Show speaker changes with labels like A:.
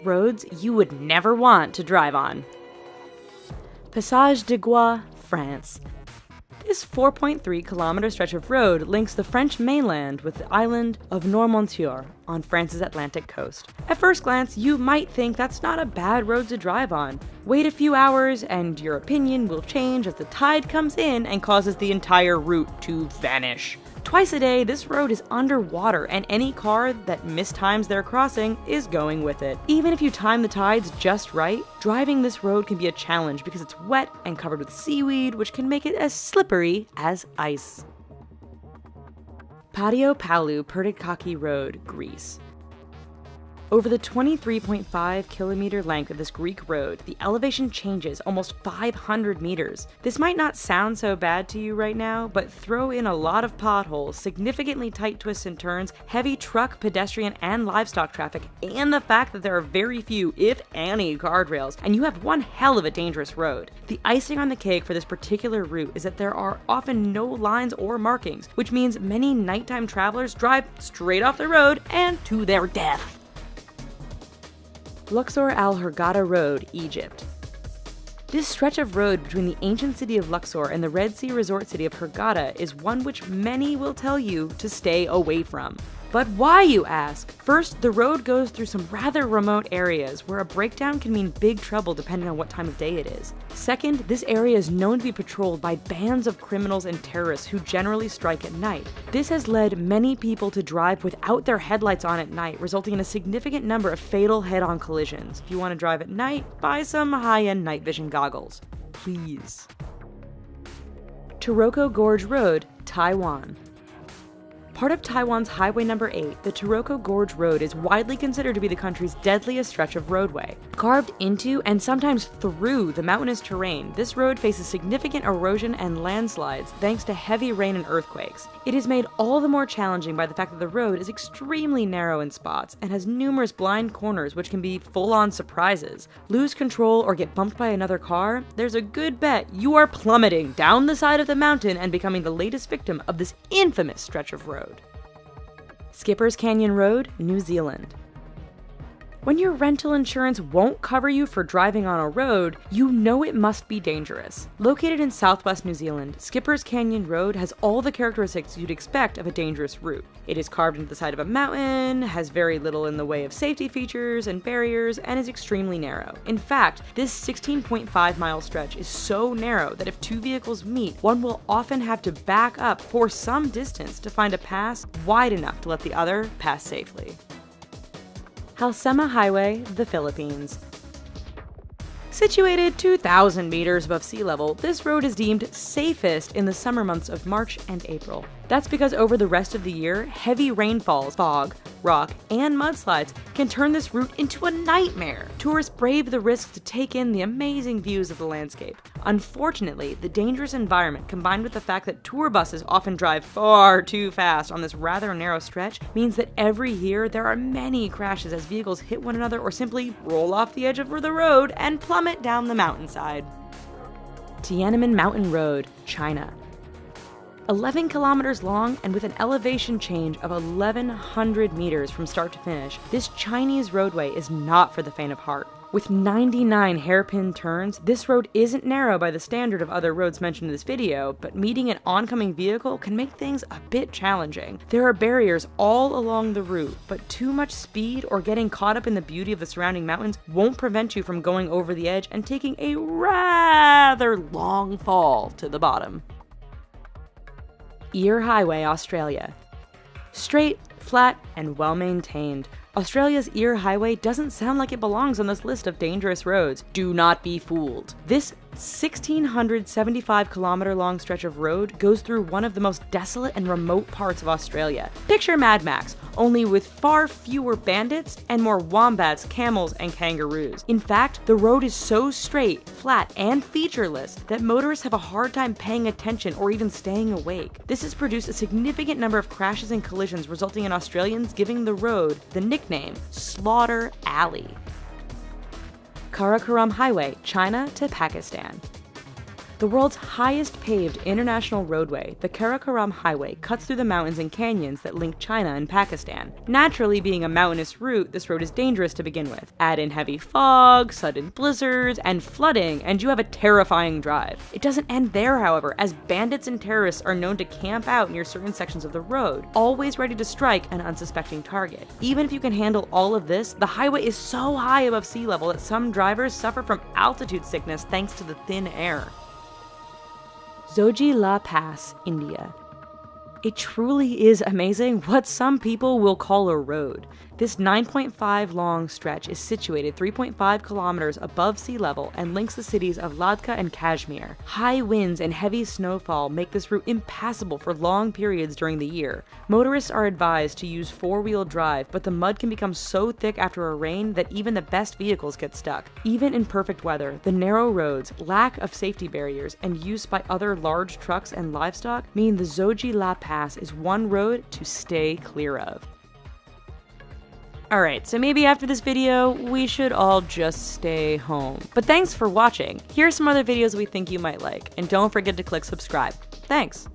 A: roads you would never want to drive on. Passage de Gois, France. This 4.3-kilometer stretch of road links the French mainland with the island of Noirmoutier on France's Atlantic coast. At first glance, you might think that's not a bad road to drive on. Wait a few hours and your opinion will change as the tide comes in and causes the entire route to vanish. Twice a day, this road is underwater, and any car that mistimes their crossing is going with it. Even if you time the tides just right, driving this road can be a challenge because it's wet and covered with seaweed, which can make it as slippery as ice. Patio Palu Pertikachi Road, Greece. Over the 23.5-kilometer length of this Greek road, the elevation changes almost 500 meters. This might not sound so bad to you right now, but throw in a lot of potholes, significantly tight twists and turns, heavy truck, pedestrian, and livestock traffic, and the fact that there are very few, if any, guardrails, and you have one hell of a dangerous road. The icing on the cake for this particular route is that there are often no lines or markings, which means many nighttime travelers drive straight off the road and to their death. Luxor Al Hurghada Road, Egypt. This stretch of road between the ancient city of Luxor and the Red Sea resort city of Hurghada is one which many will tell you to stay away from. But why, you ask? First, the road goes through some rather remote areas where a breakdown can mean big trouble depending on what time of day it is. Second, this area is known to be patrolled by bands of criminals and terrorists who generally strike at night. This has led many people to drive without their headlights on at night, resulting in a significant number of fatal head-on collisions. If you want to drive at night, buy some high-end night vision goggles. Please. Taroko Gorge Road, Taiwan. Part of Taiwan's Highway No. 8, the Taroko Gorge Road is widely considered to be the country's deadliest stretch of roadway. Carved into and sometimes through the mountainous terrain, this road faces significant erosion and landslides thanks to heavy rain and earthquakes. It is made all the more challenging by the fact that the road is extremely narrow in spots and has numerous blind corners which can be full-on surprises. Lose control or get bumped by another car? There's a good bet you are plummeting down the side of the mountain and becoming the latest victim of this infamous stretch of road. Skipper's Canyon Road, New Zealand. When your rental insurance won't cover you for driving on a road, you know it must be dangerous. Located in southwest New Zealand, Skipper's Canyon Road has all the characteristics you'd expect of a dangerous route. It is carved into the side of a mountain, has very little in the way of safety features and barriers, and is extremely narrow. In fact, this 16.5-mile stretch is so narrow that if two vehicles meet, one will often have to back up for some distance to find a pass wide enough to let the other pass safely. Halsema Highway, the Philippines. Situated 2,000 meters above sea level, this road is deemed safest in the summer months of March and April. That's because over the rest of the year, heavy rainfalls, fog, rock, and mudslides can turn this route into a nightmare. Tourists brave the risk to take in the amazing views of the landscape. Unfortunately, the dangerous environment combined with the fact that tour buses often drive far too fast on this rather narrow stretch means that every year there are many crashes as vehicles hit one another or simply roll off the edge of the road and plummet down the mountainside. Tiananmen Mountain Road, China. 11 kilometers long and with an elevation change of 1,100 meters from start to finish, this Chinese roadway is not for the faint of heart. With 99 hairpin turns, this road isn't narrow by the standard of other roads mentioned in this video, but meeting an oncoming vehicle can make things a bit challenging. There are barriers all along the route, but too much speed or getting caught up in the beauty of the surrounding mountains won't prevent you from going over the edge and taking a rather long fall to the bottom. Eyre Highway, Australia. Straight, flat, and well-maintained, Australia's Eyre Highway doesn't sound like it belongs on this list of dangerous roads. Do not be fooled. This 1,675-kilometer long stretch of road goes through one of the most desolate and remote parts of Australia. Picture Mad Max, only with far fewer bandits and more wombats, camels, and kangaroos. In fact, the road is so straight, flat, and featureless that motorists have a hard time paying attention or even staying awake. This has produced a significant number of crashes and collisions, resulting in Australians giving the road the nickname Slaughter Alley. Karakoram Highway, China to Pakistan. The world's highest paved international roadway, the Karakoram Highway, cuts through the mountains and canyons that link China and Pakistan. Naturally, being a mountainous route, this road is dangerous to begin with. Add in heavy fog, sudden blizzards, and flooding, and you have a terrifying drive. It doesn't end there, however, as bandits and terrorists are known to camp out near certain sections of the road, always ready to strike an unsuspecting target. Even if you can handle all of this, the highway is so high above sea level that some drivers suffer from altitude sickness thanks to the thin air. Zoji La Pass, India. It truly is amazing what some people will call a road. This 9.5 long stretch is situated 3.5 kilometers above sea level and links the cities of Ladakh and Kashmir. High winds and heavy snowfall make this route impassable for long periods during the year. Motorists are advised to use four-wheel drive, but the mud can become so thick after a rain that even the best vehicles get stuck. Even in perfect weather, the narrow roads, lack of safety barriers, and use by other large trucks and livestock mean the Zoji La Pass is one road to stay clear of. Alright, so maybe after this video, we should all just stay home. But thanks for watching. Here are some other videos we think you might like, and don't forget to click subscribe. Thanks!